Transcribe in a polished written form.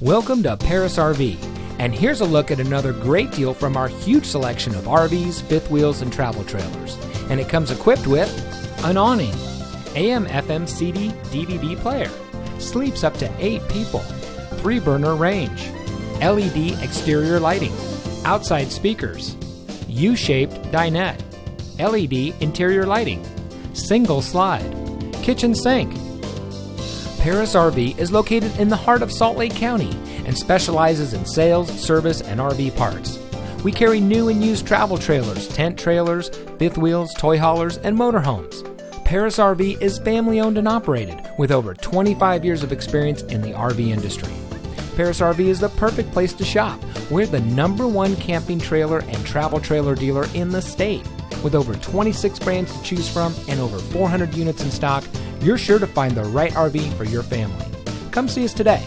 Welcome to Parris RV, and here's a look at another great deal from our huge selection of RVs, fifth wheels, and travel trailers. And it comes equipped with an awning, AM/FM CD DVD player, sleeps up to 8 people, 3-burner range, LED exterior lighting, outside speakers, U-shaped dinette, LED interior lighting, single slide, kitchen sink. Parris RV is located in the heart of Salt Lake County and specializes in sales, service, and RV parts. We carry new and used travel trailers, tent trailers, fifth wheels, toy haulers, and motorhomes. Parris RV is family owned and operated with over 25 years of experience in the RV industry. Parris RV is the perfect place to shop. We're the #1 camping trailer and travel trailer dealer in the state. With over 26 brands to choose from and over 400 units in stock, you're sure to find the right RV for your family. Come see us today.